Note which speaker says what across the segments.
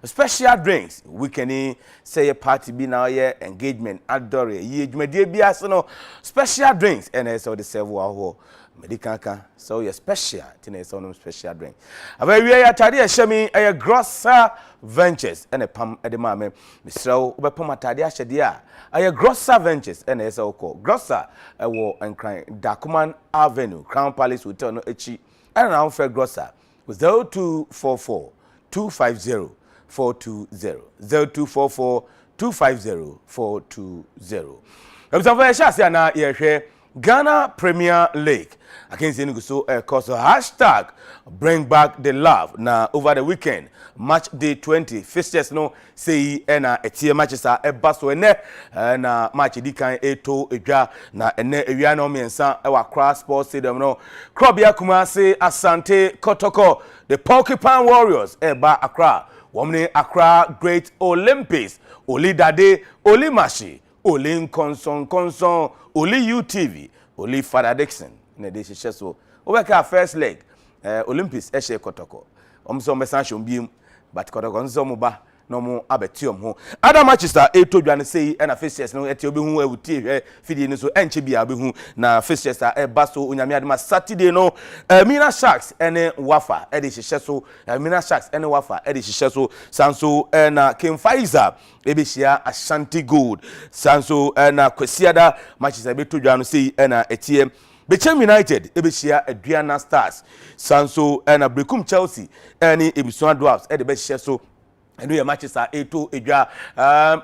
Speaker 1: Special drinks we can say a party be now yeah engagement adore ye dwumadie bia so no special drinks and so the serve wo medical can so your special tin so no special drink aba wi ya tade a hyemi a Grosser Ventures and a pam e de ma me misrawo obepam atade a hyede a Grosser Ventures and so call Grosser e wo enkran Dakuman Avenue Crown Palace Hotel no echi and now for Grosser with 0244 250 420 0244 250 420. Observe shasi na yehwe Ghana Premier League. I can see so cause hashtag bring back the love. Now over the weekend, match day 20 fixtures no say na etie matches are baso ene na match di kan eto edwa na ene ewia no miensa e wa Accra Sports Stadium no Krobia Kumasi Asante Kotoko the Porcupine Warriors ba Accra. Womni Accra Great Olympics, Oli Dade, Oli Mashi, Oli Konson, Oli UTV, Oli Father Dixon. Ne so. Obeka first leg, Olympics Eshe Kotoko. Omso mesanshon biem, but Kotoko nzo ba no mo abetiom ho. Other matches are eto dwane sei na fixtures no eti obi hu awuti hwe fidie ni so enche bia be hu na fixtures are baso onyame adema Saturday no Mina Sharks ene Wafa e de hihye so Mina Sharks ene Wafa e de hihye so sanso na King Faiza ebehia Ashanti Gold sanso na Kwesiada matches ebeto dwane sei na etie Bechem United ebehia Aduana Stars sanso na Brekum Chelsea ene Ebisuan Dwarfs e de behia so and we matches are A2 Edwa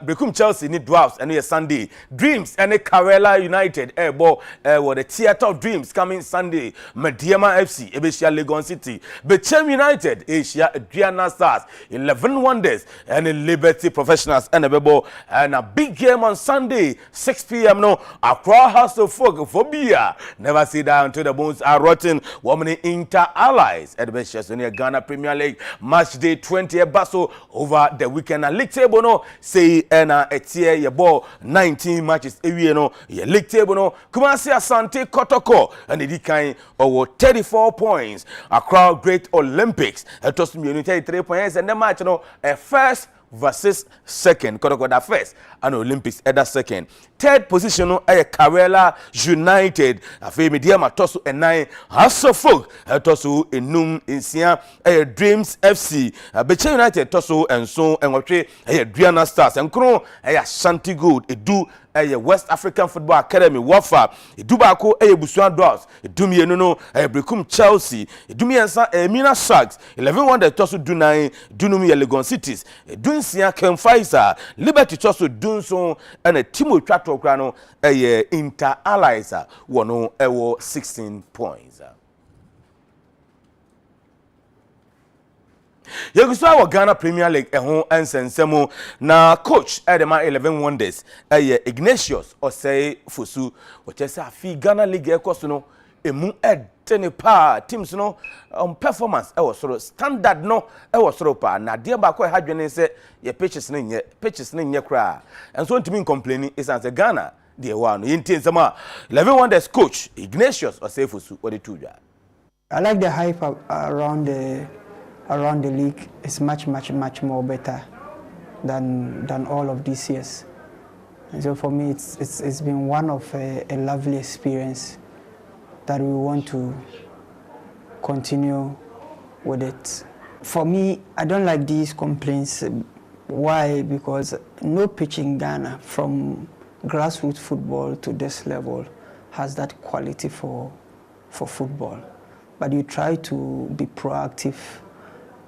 Speaker 1: Brekum Chelsea ni Dwarfs and we Sunday Dreams and Karela United ball what the Theatre of Dreams coming Sunday Mediama FC Ebesia Legon City Bechem United Asia Adriana Stars 11 Wonders and Liberty Professionals and a ball and a big game on Sunday 6 p.m. no Accra House of Folk Phobia never sit down to the bones are rotten woman Inter Allies at the Ghana Premier League match day 20 Basso over the weekend and league table no say na etie ye ball 19 matches ewie no ye league table no Kumasi Asante Kotoko and the kind over 34 points Accra Great Olympics toss me 33 points and the match no first versus second Kotoko that first and Olympics at that second third position no Karela United afi media matoso enai Hasofo toso enum ensia Dreams FC Bechem United toso enso enwotwe Adriana Stars enkro Ashanti Gold edu West African Football Academy Wafa edubako Busuan Dwarfs edumienu no Brekum Chelsea edumiensa Mina Sharks 11 Wonders toso dunai dunumi Legon Cities edunsia Ken Faiza Liberty toso dunso and Timo Twatokra no Inter Allies wono 16 points. Yegusa wa Ghana Premier League ehon ensensemo na coach edema 11 Wonders Ignatius Osei Fosu wochese afi Ghana League ekoso no emu edene pa teams no performance soro standard no soro pa na de ba ko hadwene se ye pitches ne nye kra enso ntimi complaining is as Ghana de wa no yenti nsema 11 Wonders coach Ignatius Osei Fosu what the two.
Speaker 2: I like the hype around the league. It's much more better than all of these years. And so for me, it's been one of a lovely experience that we want to continue with it. For me, I don't like these complaints. Why? Because no pitch in Ghana from grassroots football to this level has that quality for football. But you try to be proactive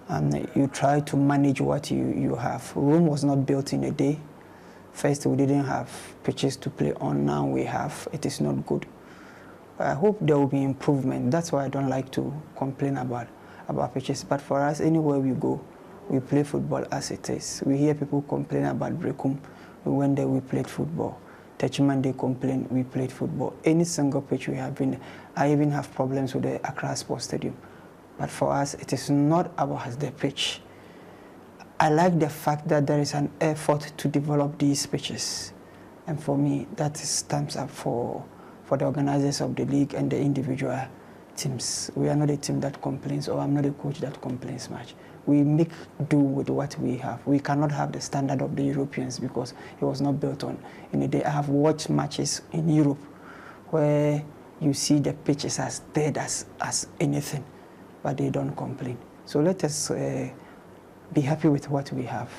Speaker 2: and you try to manage what you have. Rome was not built in a day. First, we didn't have pitches to play on. Now we have. It is not good. I hope there will be improvement. That's why I don't like to complain about pitches. But for us, anywhere we go, we play football as it is. We hear people complain about Brekum. We went there, we played football. Techiman, they complain, we played football. Any single pitch we have been, I even have problems with the Accra Sports Stadium. But for us, it is not about the pitch. I like the fact that there is an effort to develop these pitches. And for me, that is thumbs up for the organizers of the league and the individual teams. We are not a team that complains, or I'm not a coach that complains much. We make do with what we have. We cannot have the standard of the Europeans because it was not built on in a day. I have watched matches in Europe where you see the pitches as dead as anything, but they don't complain. So let us be happy with what we have.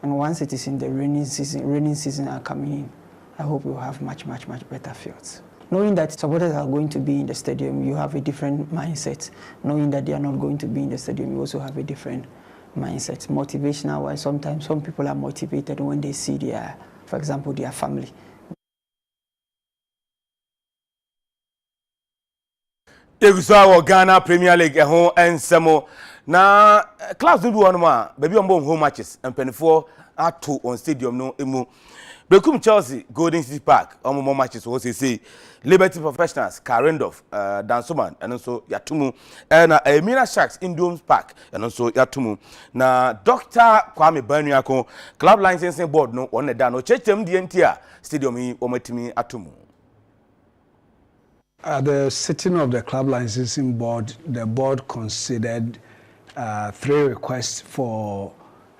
Speaker 2: And once it is in the rainy season are coming in, I hope we'll have much better fields. Knowing that supporters are going to be in the stadium, you have a different mindset. Knowing that they are not going to be in the stadium, you also have a different mindset. Motivational wise, sometimes some people are motivated when they see their, for example, their family.
Speaker 1: Egusawa Ghana Premier League and Samo. Na clubs do one more, baby on home matches and penny-4 are 2 on stadium no emu. Brekum Chelsea, Golden City Park, more matches was say Liberty Professionals, Karendorf, Dansoman, and also Yatumu, and Emina Sharks in Domes Park, and also Yatumu. Na Dr. Kwame Banyako, Club Licensing Board no one dano Chechem DNTR, Stadium Ometimi Atumu.
Speaker 3: At the sitting of the Club Licensing Board, the board considered 3 requests for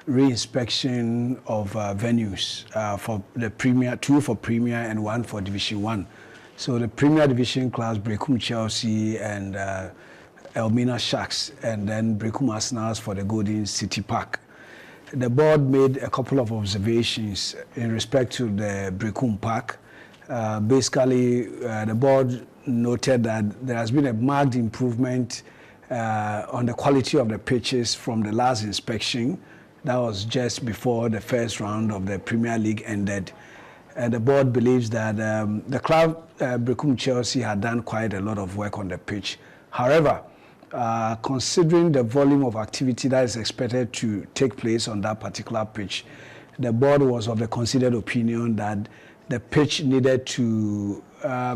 Speaker 3: re-inspection of venues for the Premier, 2 for Premier and 1 for Division 1. So the Premier Division class, Brekum Chelsea and Elmina Sharks, and then Brekum Arsenals for the Golden City Park. The board made a couple of observations in respect to the Brekum Park. Basically, the board noted that there has been a marked improvement on the quality of the pitches from the last inspection. That was just before the first round of the Premier League ended. And the board believes that the club, Brekum Chelsea, had done quite a lot of work on the pitch. However, considering the volume of activity that is expected to take place on that particular pitch, the board was of the considered opinion that the pitch needed to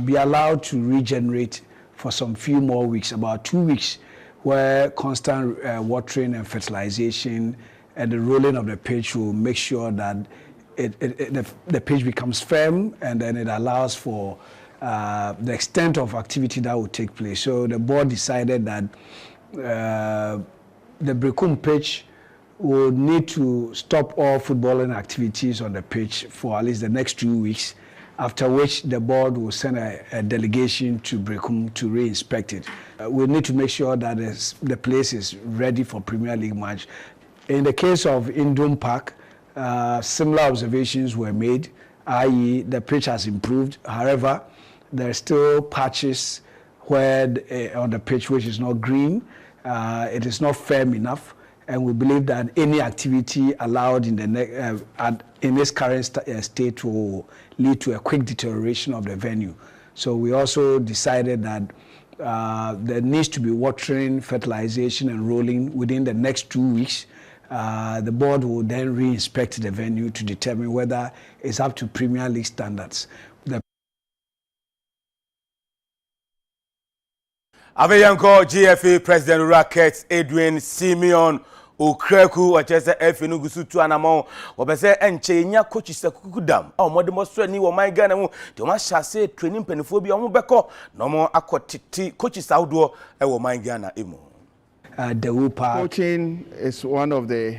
Speaker 3: be allowed to regenerate for some few more weeks, about 2 weeks, where constant watering and fertilization and the rolling of the pitch will make sure that the pitch becomes firm, and then it allows for the extent of activity that will take place. So the board decided that the Brekum pitch will need to stop all footballing activities on the pitch for at least the next 2 weeks, after which the board will send a delegation to Brekum to re-inspect it. We need to make sure that the place is ready for Premier League match. In the case of Indom Park, similar observations were made, i.e. the pitch has improved. However, there are still patches where on the pitch which is not green. It is not firm enough, and we believe that any activity allowed in the in this current state will lead to a quick deterioration of the venue. So we also decided that there needs to be watering, fertilization, and rolling within the next 2 weeks. The board will then re-inspect the venue to determine whether it's up to Premier League standards.
Speaker 1: Aveyanko GFA President Rackets Edwin Simeon Okreku wachese FA no gusu tu anamo wobese enche nya coach sekukudam a mo demonstrate ni wo man Ghana mu de ma hyase training penifo bi omo beko no mo akotiti coach saudo e wo man Ghana emu.
Speaker 4: Coaching is one of the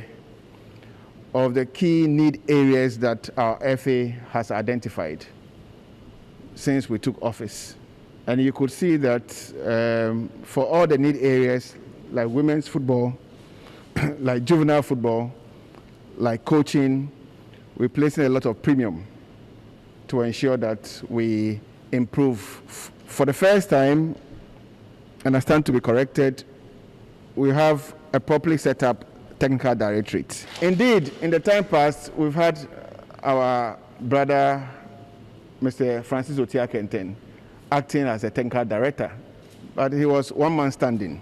Speaker 4: key need areas that our FA has identified since we took office. And you could see that for all the need areas like women's football, like juvenile football, like coaching, we're placing a lot of premium to ensure that we improve. For the first time, and I stand to be corrected, we have a properly set up technical directorate. Indeed, in the time past, we've had our brother, Mr. Francis Otia Kenten, acting as a technical director, but he was one man standing.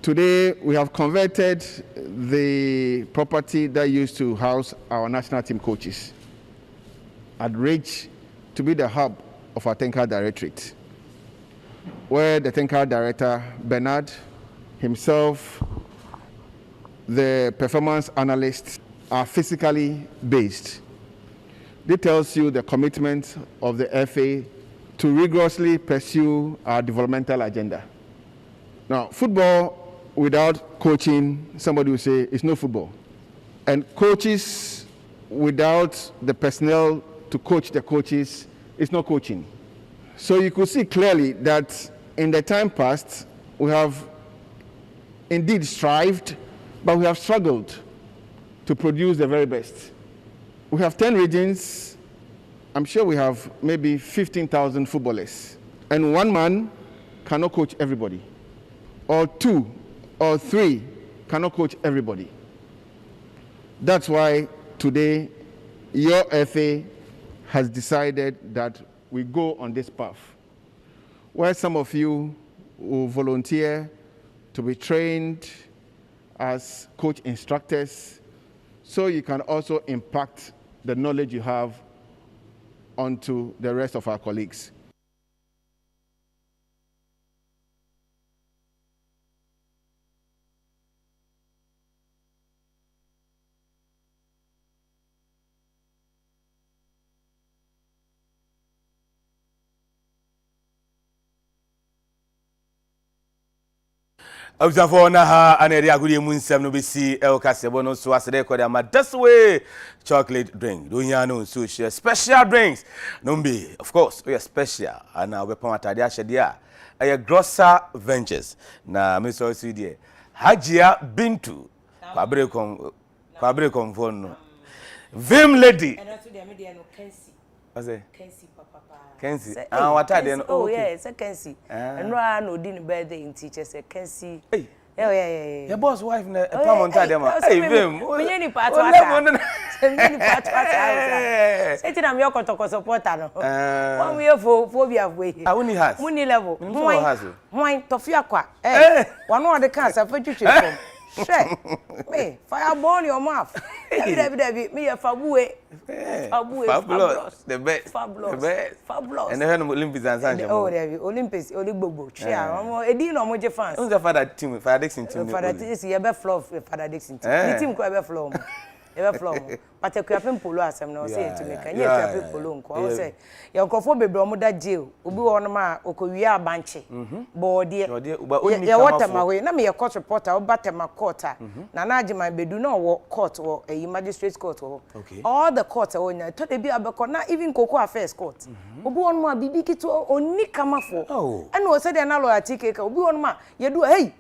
Speaker 4: Today, we have converted the property that used to house our national team coaches at Ridge to be the hub of our technical directorate, where the technical director, Bernard, himself, the performance analysts are physically based. This tells you the commitment of the FA to rigorously pursue our developmental agenda. Now, football without coaching, somebody will say it's no football. And coaches without the personnel to coach the coaches, it's not coaching. So you could see clearly that in the time past, we have indeed strived, but we have struggled to produce the very best. We have 10 regions. I'm sure we have maybe 15,000 footballers. And one man cannot coach everybody. Or 2 or 3 cannot coach everybody. That's why today your FA has decided that we go on this path, where some of you will volunteer to be trained as coach instructors, so you can also impact the knowledge you have onto the rest of our colleagues.
Speaker 1: Observe na ha anere agudi mu nsem no besi el kasebo no so asede ko ma this way chocolate drink do nya no so share special drinks no be of course we are special and we pon atade a hyede a grocer ventures na me so see there Hajia Bintu kwabre kon phone no Vim lady
Speaker 5: and also the media no Kensi
Speaker 1: ase
Speaker 5: Kensi papa
Speaker 1: Kensi watade no
Speaker 5: oh yeah it's a Kensi and no din birthday in teacher say Kensi yeah
Speaker 1: your boss wife na pamonta dem hey Vim
Speaker 5: me ni part wata me ni part wata say ti na me okotoko supporter no one we for be away
Speaker 1: awuni has
Speaker 5: muni level why tofia kwa one no dey can say twetwe from share me fireball your mouth David me fabulous
Speaker 1: the best
Speaker 5: fabulous
Speaker 1: and then Olympics and Sancho
Speaker 5: oh David Olympics oligbogbo share edi no moje fans
Speaker 1: who's the father team father Dixon team
Speaker 5: father is you be flow father Dixon team team ko be flow but e kuapem polo asem na o say to me kan ye kuapem polo nko o say ye nkofo bebre omo da jail obi wo no ma okowie abanche boode ye wotema we na me ye court reporter o batema court na na agema bedu na wo court wo eyi magistrate court wo all the court wo nya to de bi abeko na even koko affairs court obi wo no ma bibi kito oni kamafo and o say de na lawyer TK obi wo no ma ye do hey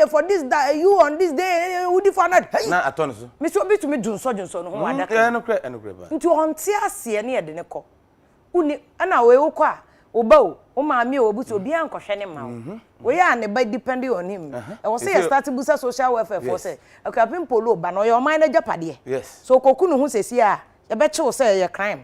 Speaker 5: for this day you on this day who different
Speaker 1: na atone so
Speaker 5: me so be to me junso no ho adaka
Speaker 1: no kre ba
Speaker 5: nti onte ase ne ye de ne ko uni ana we wo kwa oba o ma mi obu so bia nkohwe ne ma we ya ne ba depending on him e wo say start busa social welfare for say akapim polo ba no your mind na japade so koku no hu sesi a e be che wo say ye crime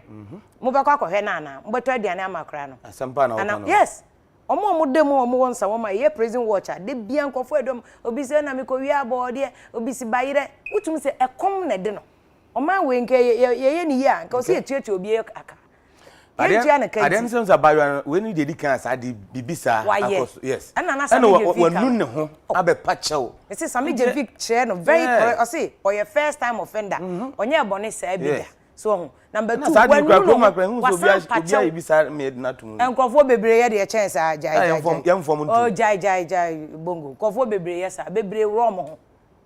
Speaker 5: mo be kwa kohwe na na mbeto aduane amakra no
Speaker 1: asampa na wo
Speaker 5: yes omo dem omo wonsa wo ma ye prison watcher de bia nkofo edom obi se na me ko wi abode obi si bayire utum se ekom na de no oma we nke ye ni ya nka o se etuetu obi aka
Speaker 1: adem sense about when you dey kan sa di bibisa akos yes
Speaker 5: and
Speaker 1: wanu ne ho abe pachew
Speaker 5: me say Sami Jevic chair no very correct o say or your first time offender onye ebone sa bida so number 2 when you
Speaker 1: obi bibisa me na tum
Speaker 5: enkofo bebre ye de chance ajai
Speaker 1: oh
Speaker 5: jai bongo nkofo bebre ye sa bebre rom ho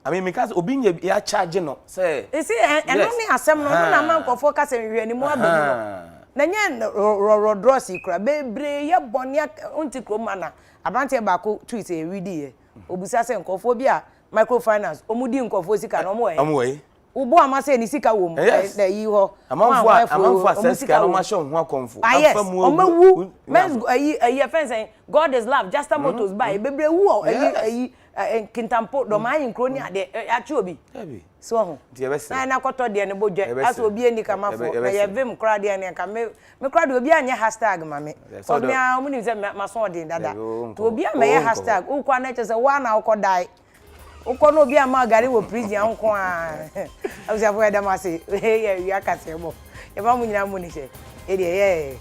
Speaker 1: I mean because obi nye ya charge no say
Speaker 5: you see and no me asem no na man nkofo ka se hwe ni mo abegu na nya rodrosi kra bebre ye bone unti kromana abante ba ko tweet e ready ye obusa se nkofo bi a microfinance omudi nkofo sika no mo e ubo amase ni sika wo mu na yi ho
Speaker 1: amanfo sika no ma show ho akonfo
Speaker 5: afamu omawu men ayi offense God is love just a motors by bebre wu ayi kintampo do ma yin kroni ade achi obi so ho na koto de ne bodwe aso obi eni kamafo na ye vim kra de ne ka me kra de obi anye hashtag ma me so me amu ni se maso de dada to obi a me hashtag u kwa na che se wa na ukodai ukono obi ama gari wo prison anko a abuja fo eda ma se ye wi akase mo e ba mu nyina mu ni se e de ye